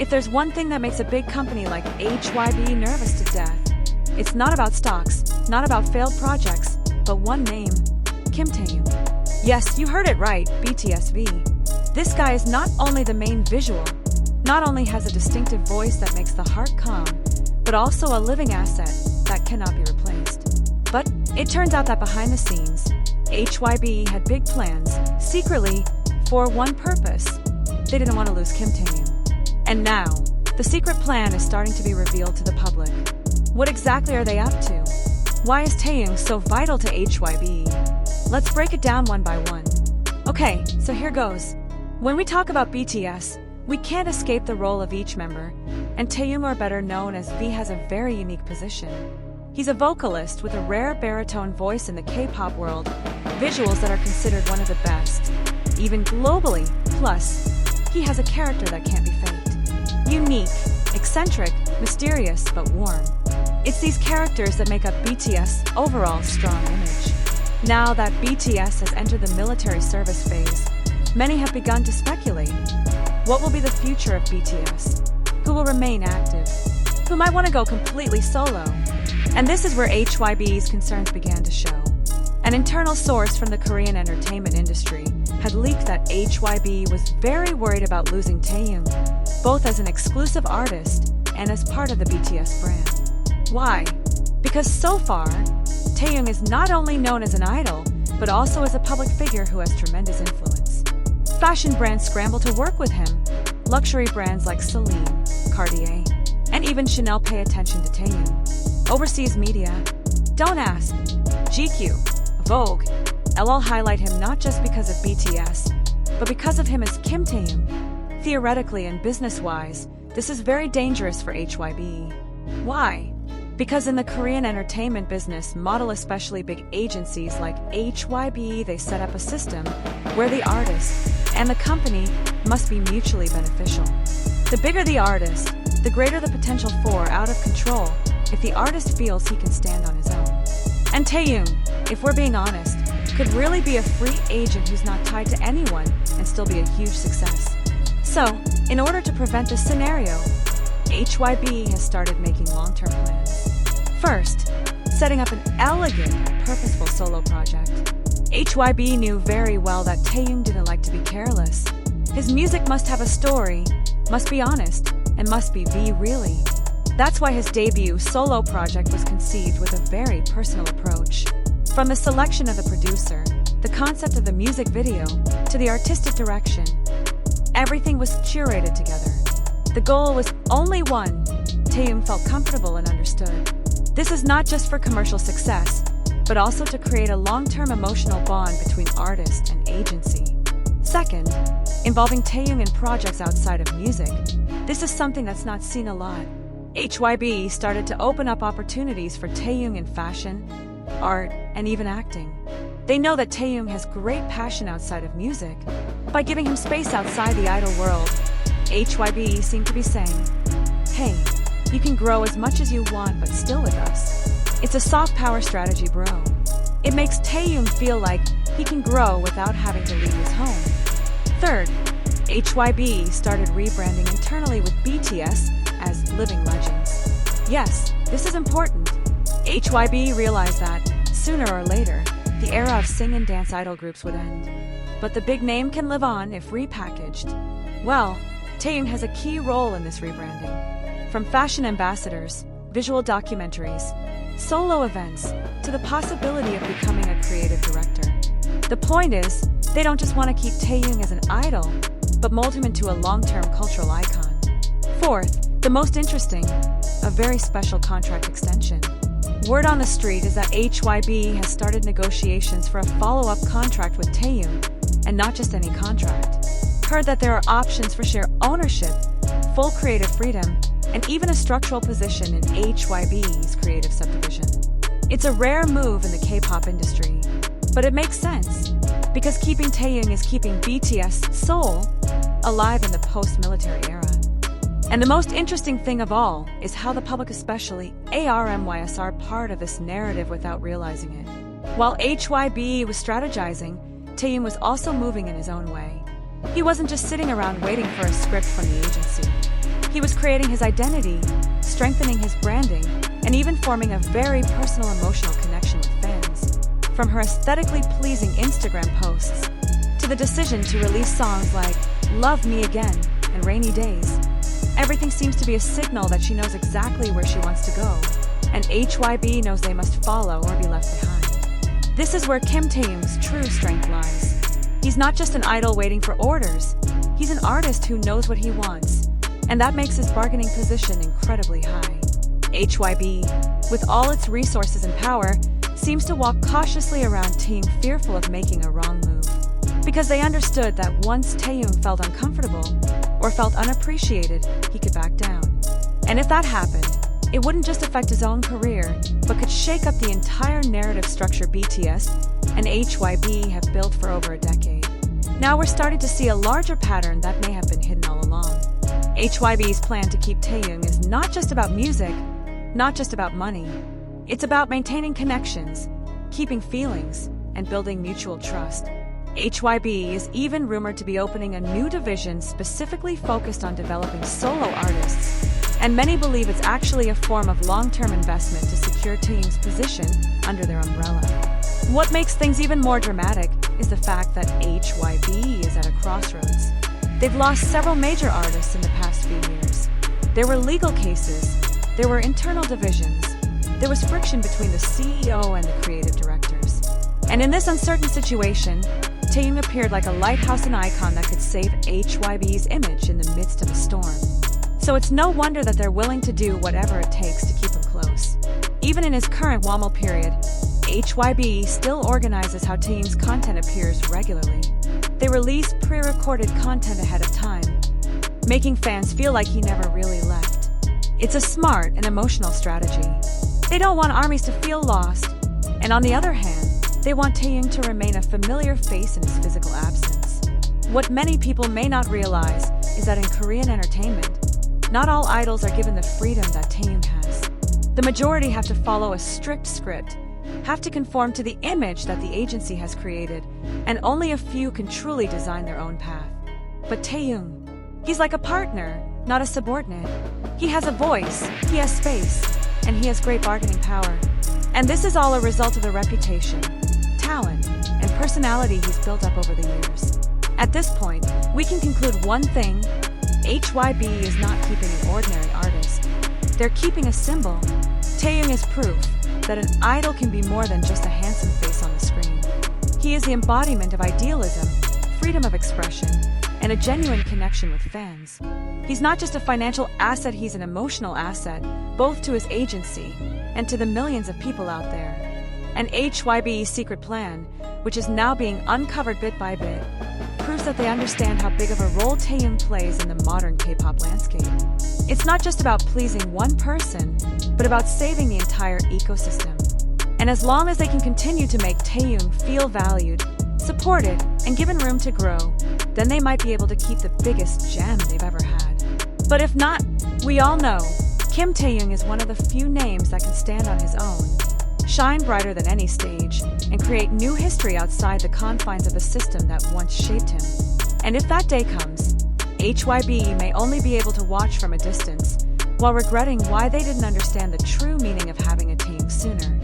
If there's one thing that makes a big company like HYBE nervous to death, it's not about stocks, not about failed projects, but one name, Kim Taehyung. Yes, you heard it right, BTSV. This guy is not only the main visual, not only has a distinctive voice that makes the heart calm, but also a living asset that cannot be replaced. But it turns out that behind the scenes, HYBE had big plans, secretly, for one purpose. They didn't want to lose Kim Taehyung. And now, the secret plan is starting to be revealed to the public. What exactly are they up to? Why is Taehyung so vital to HYBE? Let's break it down one by one. Okay, so here goes. When we talk about BTS, we can't escape the role of each member, and Taehyung, or better known as V, has a very unique position. He's a vocalist with a rare baritone voice in the K-pop world, visuals that are considered one of the best, even globally. Plus, he has a character that can't be faked. Unique, eccentric, mysterious, but warm. It's these characters that make up BTS' overall strong image. Now that BTS has entered the military service phase, many have begun to speculate. What will be the future of BTS? Who will remain active? Who might want to go completely solo? And this is where HYBE's concerns began to show. An internal source from the Korean entertainment industry had leaked that HYBE was very worried about losing Taehyung, both as an exclusive artist and as part of the BTS brand. Why? Because so far, Taehyung is not only known as an idol, but also as a public figure who has tremendous influence. Fashion brands scramble to work with him. Luxury brands like Celine, Cartier, and even Chanel pay attention to Taehyung. Overseas media, don't ask. GQ, Vogue, all highlight him not just because of BTS, but because of him as Kim Taehyung. Theoretically and business-wise, this is very dangerous for HYBE. Why? Because in the Korean entertainment business model, especially big agencies like HYBE, they set up a system where the artist and the company must be mutually beneficial. The bigger the artist, the greater the potential for out of control if the artist feels he can stand on his own. And Taehyung, if we're being honest, could really be a free agent who's not tied to anyone and still be a huge success. So, in order to prevent this scenario, HYBE has started making long-term plans. First, setting up an elegant and purposeful solo project. HYBE knew very well that Taehyung didn't like to be careless. His music must have a story, must be honest, and must be V really. That's why his debut solo project was conceived with a very personal approach. From the selection of the producer, the concept of the music video, to the artistic direction, everything was curated together. The goal was only one: Taehyung felt comfortable and understood. This is not just for commercial success, but also to create a long-term emotional bond between artist and agency. Second, involving Taehyung in projects outside of music. This is something that's not seen a lot. HYBE started to open up opportunities for Taehyung in fashion, art, and even acting. They know that Taehyung has great passion outside of music. By giving him space outside the idol world, HYBE seemed to be saying, hey, you can grow as much as you want but still with us. It's a soft power strategy, bro. It makes Taehyung feel like he can grow without having to leave his home. Third, HYBE started rebranding internally with BTS as Living Legends. Yes, this is important. HYBE realized that, sooner or later, the era of sing and dance idol groups would end. But the big name can live on if repackaged. Well, Taehyung has a key role in this rebranding. From fashion ambassadors, visual documentaries, solo events, to the possibility of becoming a creative director. The point is, they don't just want to keep Taehyung as an idol, but mold him into a long-term cultural icon. Fourth, the most interesting, a very special contract extension. Word on the street is that HYBE has started negotiations for a follow-up contract with Taehyung, and not just any contract. Heard that there are options for share ownership, full creative freedom, and even a structural position in HYBE's creative subdivision. It's a rare move in the K-pop industry, but it makes sense, because keeping Taehyung is keeping BTS' soul alive in the post-military era. And the most interesting thing of all is how the public, especially ARMYs, are part of this narrative without realizing it. While HYBE was strategizing, Taehyung was also moving in his own way. He wasn't just sitting around waiting for a script from the agency. He was creating his identity, strengthening his branding, and even forming a very personal emotional connection with fans. From her aesthetically pleasing Instagram posts, to the decision to release songs like Love Me Again and Rainy Days, everything seems to be a signal that she knows exactly where she wants to go, and HYBE knows they must follow or be left behind. This is where Kim Taehyung's true strength lies. He's not just an idol waiting for orders, he's an artist who knows what he wants, and that makes his bargaining position incredibly high. HYBE, with all its resources and power, seems to walk cautiously around Taehyung, fearful of making a wrong move. Because they understood that once Taehyung felt uncomfortable or felt unappreciated, he could back down. And if that happened, it wouldn't just affect his own career, but could shake up the entire narrative structure BTS and HYBE have built for over a decade. Now we're starting to see a larger pattern that may have been hidden all along. HYBE's plan to keep Taehyung is not just about music, not just about money. It's about maintaining connections, keeping feelings, and building mutual trust. HYBE is even rumored to be opening a new division specifically focused on developing solo artists, and many believe it's actually a form of long-term investment to secure Taehyung's position under their umbrella. What makes things even more dramatic is the fact that HYBE is at a crossroads. They've lost several major artists in the past few years. There were legal cases, there were internal divisions, there was friction between the CEO and the creative directors. And in this uncertain situation, Taehyung appeared like a lighthouse and icon that could save HYBE's image in the midst of a storm. So it's no wonder that they're willing to do whatever it takes to keep him close. Even in his current Woml period, HYBE still organizes how Taehyung's content appears regularly. They release pre-recorded content ahead of time, making fans feel like he never really left. It's a smart and emotional strategy. They don't want ARMYs to feel lost, and on the other hand, they want Taehyung to remain a familiar face in his physical absence. What many people may not realize is that in Korean entertainment, not all idols are given the freedom that Taehyung has. The majority have to follow a strict script, have to conform to the image that the agency has created, and only a few can truly design their own path. But Taehyung, he's like a partner, not a subordinate. He has a voice, he has space, and he has great bargaining power. And this is all a result of the reputation, talent, and personality he's built up over the years. At this point, we can conclude one thing: HYBE is not keeping an ordinary artist. They're keeping a symbol. Taehyung is proof that an idol can be more than just a handsome face on the screen. He is the embodiment of idealism, freedom of expression, and a genuine connection with fans. He's not just a financial asset, he's an emotional asset, both to his agency and to the millions of people out there. And HYBE's secret plan, which is now being uncovered bit by bit, proves that they understand how big of a role Taehyung plays in the modern K-pop landscape. It's not just about pleasing one person, but about saving the entire ecosystem. And as long as they can continue to make Taehyung feel valued, supported, and given room to grow, then they might be able to keep the biggest gem they've ever had. But if not, we all know Kim Taehyung is one of the few names that can stand on his own, shine brighter than any stage, and create new history outside the confines of a system that once shaped him. And if that day comes, HYBE may only be able to watch from a distance, while regretting why they didn't understand the true meaning of having a team sooner.